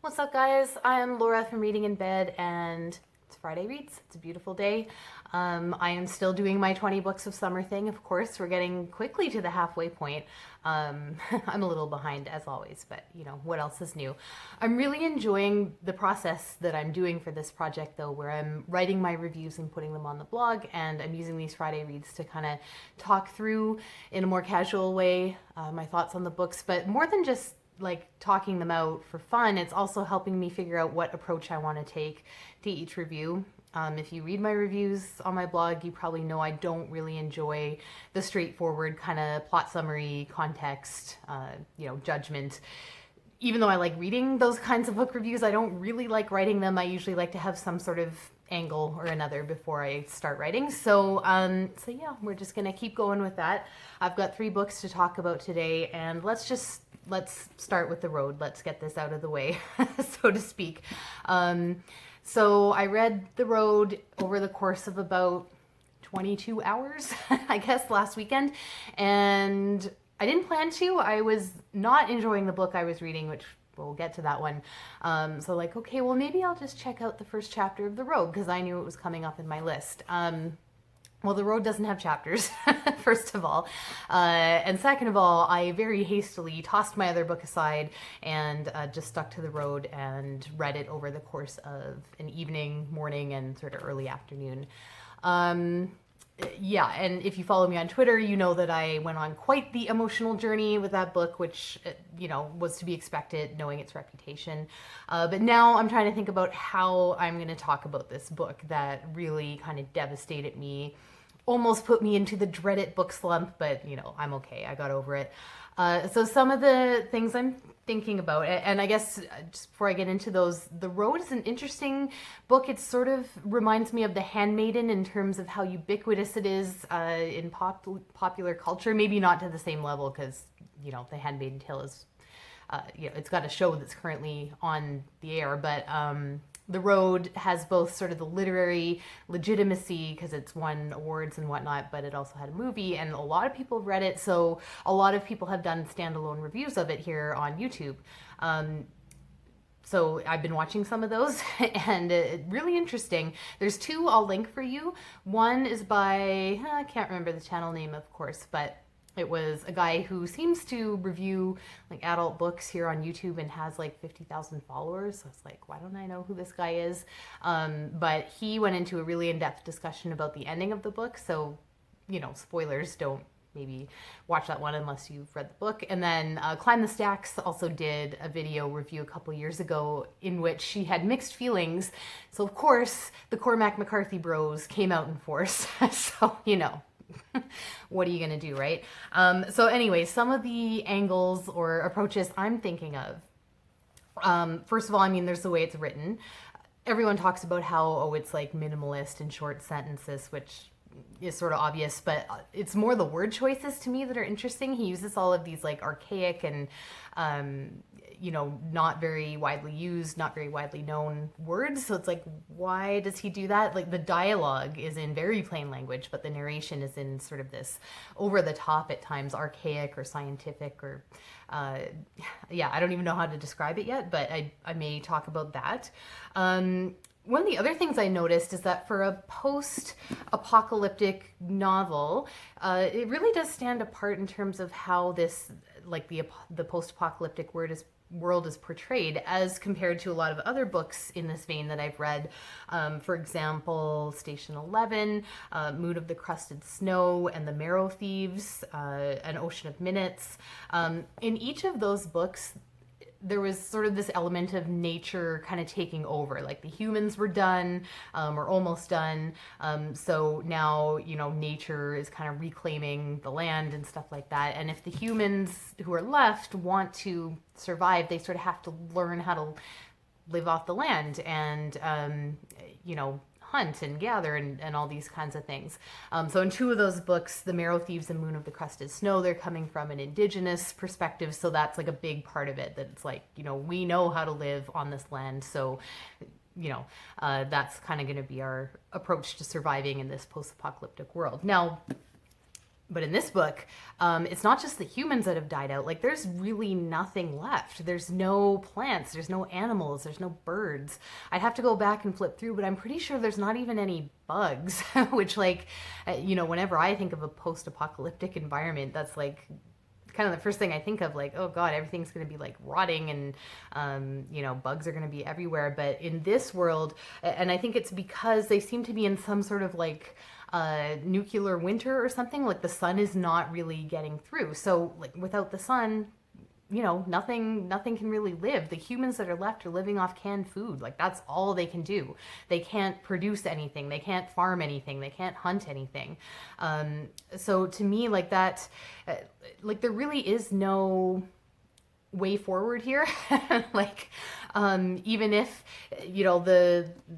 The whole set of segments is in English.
What's up, guys? I'm Laura from Reading in Bed, and it's Friday Reads. It's a beautiful day. I am still doing my 20 books of summer thing, of course. We're getting quickly to the halfway point. I'm a little behind, as always, but what else is new? I'm really enjoying the process that I'm doing for this project, though, where I'm writing my reviews and putting them on the blog, and I'm using these Friday Reads to kind of talk through, in a more casual way, my thoughts on the books, but more than just like talking them out for fun, it's also helping me figure out what approach I want to take to each review. If you read my reviews on my blog, you probably know I don't really enjoy the straightforward kind of plot summary, context, judgment. Even though I like reading those kinds of book reviews, I don't really like writing them. I usually like to have some sort of angle or another before I start writing. So yeah, we're just gonna keep going with that. I've got 3 books to talk about today, and let's start with the road. Let's get this out of the way, so to speak. So I read The Road over the course of about 22 hours, I guess, last weekend, and I didn't plan to. I was not enjoying the book I was reading, which we'll get to that one. So like, okay, well, maybe I'll just check out the first chapter of The Road because I knew it was coming up in my list. Well, The Road doesn't have chapters, first of all. And second of all, I very hastily tossed my other book aside and just stuck to The Road and read it over the course of an evening, morning, and sort of early afternoon. Yeah, and if you follow me on Twitter, you know that I went on quite the emotional journey with that book, which, was to be expected, knowing its reputation. But now I'm trying to think about how I'm going to talk about this book that really kind of devastated me, almost put me into the dreaded book slump, but, I'm okay. I got over it. So some of the things I'm thinking about, and I guess just before I get into those, The Road is an interesting book. It sort of reminds me of The Handmaiden in terms of how ubiquitous it is in popular culture. Maybe not to the same level because, The Handmaiden Tale is, it's got a show that's currently on the air, but The Road has both sort of the literary legitimacy because it's won awards and whatnot, but it also had a movie, and a lot of people read it, so a lot of people have done standalone reviews of it here on YouTube. So I've been watching some of those, and really interesting. There's 2 I'll link for you. One is by, I can't remember the channel name, of course, but it was a guy who seems to review like adult books here on YouTube and has like 50,000 followers. So it's like, why don't I know who this guy is? But he went into a really in-depth discussion about the ending of the book. So, spoilers, don't maybe watch that one unless you've read the book. And then Climb the Stacks also did a video review a couple years ago in which she had mixed feelings. So of course, the Cormac McCarthy bros came out in force. So, what are you gonna do, right? So anyway, some of the angles or approaches I'm thinking of. First of all, there's the way it's written. Everyone talks about how, it's like minimalist and short sentences, which is sort of obvious, but it's more the word choices to me that are interesting. He uses all of these like archaic and not very widely used, not very widely known words. So it's like, why does he do that? Like the dialogue is in very plain language, but the narration is in sort of this over the top at times, archaic or scientific or I don't even know how to describe it yet, but I may talk about that. One of the other things I noticed is that for a post-apocalyptic novel, it really does stand apart in terms of how this, like the post-apocalyptic world is portrayed as compared to a lot of other books in this vein that I've read. For example, Station 11, Moon of the Crusted Snow, and The Marrow Thieves, An Ocean of Minutes. In each of those books, there was sort of this element of nature kind of taking over, like the humans were done or almost done. So now, nature is kind of reclaiming the land and stuff like that. And if the humans who are left want to survive, they sort of have to learn how to live off the land and, hunt and gather and all these kinds of things. So in 2 of those books, The Marrow Thieves and Moon of the Crusted Snow, they're coming from an indigenous perspective. So that's like a big part of it, that it's like, we know how to live on this land. So, that's kind of going to be our approach to surviving in this post-apocalyptic world. Now, But in this book, it's not just the humans that have died out. Like, there's really nothing left. There's no plants, there's no animals, there's no birds. I'd have to go back and flip through, but I'm pretty sure there's not even any bugs, which, like, whenever I think of a post-apocalyptic environment, that's like kind of the first thing I think of, like, oh God, everything's going to be like rotting and, bugs are going to be everywhere. But in this world, and I think it's because they seem to be in some sort of like nuclear winter or something, like the sun is not really getting through. So like without the sun, nothing can really live. The humans that are left are living off canned food. Like that's all they can do. They can't produce anything. They can't farm anything. They can't hunt anything. So to me, like that, like there really is no way forward here. Like even if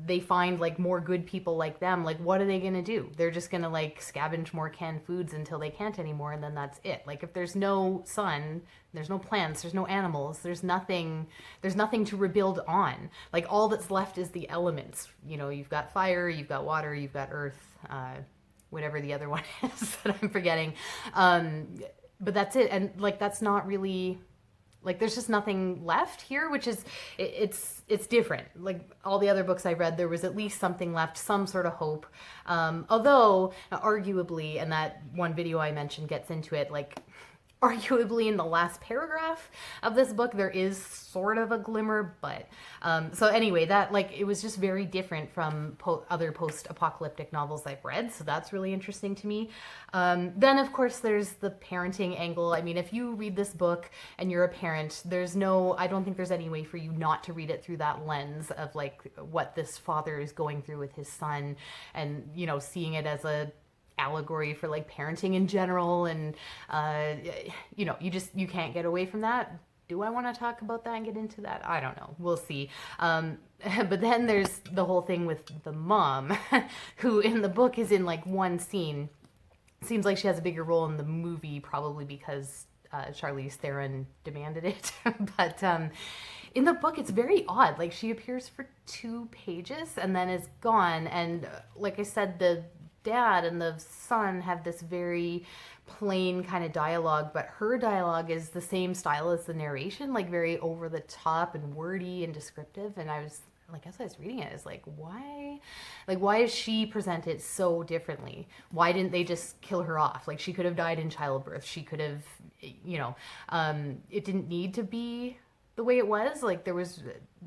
they find like more good people like them, like what are they gonna do? They're just gonna like scavenge more canned foods until they can't anymore, and then that's it. Like if there's no sun, there's no plants, there's no animals, there's nothing to rebuild on. Like all that's left is the elements. You've got fire, you've got water, you've got earth, whatever the other one is that I'm forgetting, but that's it. And like that's not really, like there's just nothing left here, which is, it's different. Like all the other books I read, there was at least something left, some sort of hope. Although arguably, and that one video I mentioned gets into it, like arguably in the last paragraph of this book, there is sort of a glimmer, but so anyway, that like it was just very different from other post-apocalyptic novels I've read, so that's really interesting to me. Then of course there's the parenting angle. I mean, if you read this book and you're a parent, I don't think there's any way for you not to read it through that lens of like what this father is going through with his son, and seeing it as a allegory for like parenting in general, and you can't get away from that. Do I want to talk about that and get into that? I don't know, we'll see. But then there's the whole thing with the mom who in the book is in like one scene. Seems like she has a bigger role in the movie, probably because Charlize Theron demanded it. But in the book, it's very odd. Like she appears for 2 pages and then is gone. And like I said, the dad and the son have this very plain kind of dialogue, but her dialogue is the same style as the narration, like very over the top and wordy and descriptive. And I was like, as I was reading it, it's like, why is she presented so differently? Why didn't they just kill her off? Like she could have died in childbirth. She could have, it didn't need to be the way it was. Like there was,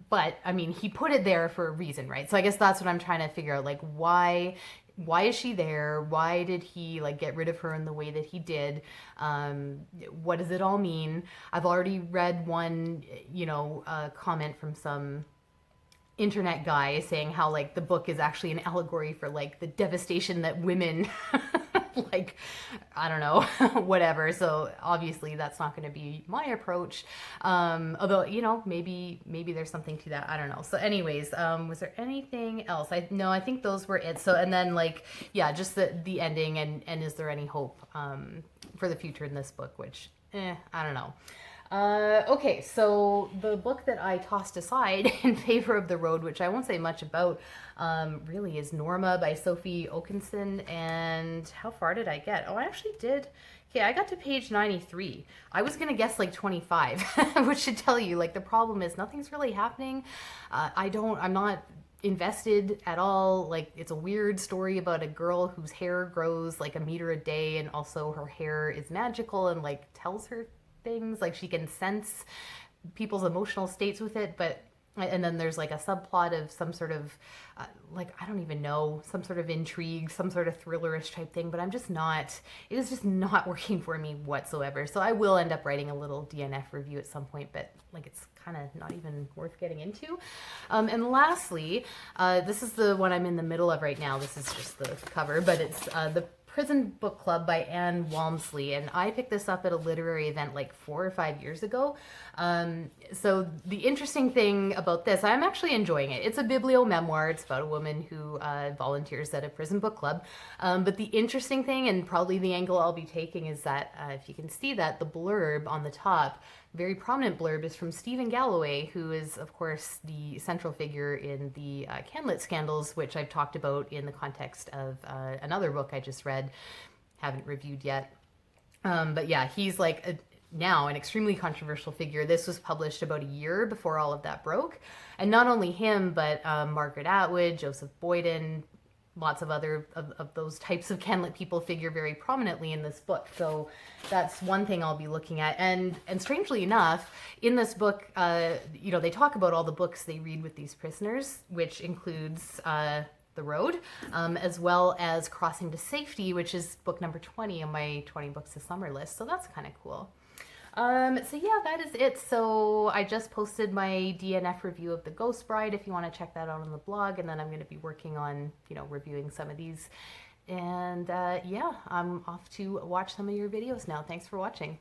but I mean, he put it there for a reason, right? So I guess that's what I'm trying to figure out. Like why is she there? Why did he like get rid of her in the way that he did? What does it all mean? I've already read one, comment from some internet guy saying how like the book is actually an allegory for like the devastation that women like, I don't know, whatever. So obviously that's not going to be my approach. Although, maybe there's something to that. I don't know. So anyways, was there anything else? I think those were it. So, and then like, yeah, just the ending and is there any hope, for the future in this book, which, I don't know. Okay, so the book that I tossed aside in favor of The Road, which I won't say much about, really is Norma by Sofi Oksanen. And how far did I get? Oh, I actually did. Okay, I got to page 93. I was gonna guess like 25, which should tell you, like, the problem is nothing's really happening. I'm not invested at all. Like, it's a weird story about a girl whose hair grows like a meter a day, and also her hair is magical and like tells her things, like she can sense people's emotional states with it. But and then there's like a subplot of some sort of like, I don't even know, some sort of intrigue, some sort of thrillerish type thing, but it is just not working for me whatsoever. So I will end up writing a little DNF review at some point, but like it's kind of not even worth getting into. And lastly, this is the one I'm in the middle of right now. This is just the cover, but it's the Prison Book Club by Anne Walmsley, and I picked this up at a literary event like 4 or 5 years ago. So the interesting thing about this, I'm actually enjoying it. It's a biblio-memoir. It's about a woman who volunteers at a prison book club. But the interesting thing, and probably the angle I'll be taking, is that if you can see that, the blurb on the top, very prominent blurb, is from Stephen Galloway, who is, of course, the central figure in the CanLit scandals, which I've talked about in the context of another book I just read. haven't reviewed yet. But yeah, he's like now an extremely controversial figure. This was published about a year before all of that broke. And not only him, but Margaret Atwood, Joseph Boyden, lots of other of those types of CanLit people figure very prominently in this book. So that's one thing I'll be looking at. And strangely enough, in this book, you know, they talk about all the books they read with these prisoners, which includes The Road, as well as Crossing to Safety, which is book number 20 on my 20 books of summer list. So that's kind of cool. So yeah, that is it. So I just posted my DNF review of The Ghost Bride if you want to check that out on the blog, and then I'm going to be working on, you know, reviewing some of these. And yeah, I'm off to watch some of your videos now. Thanks for watching.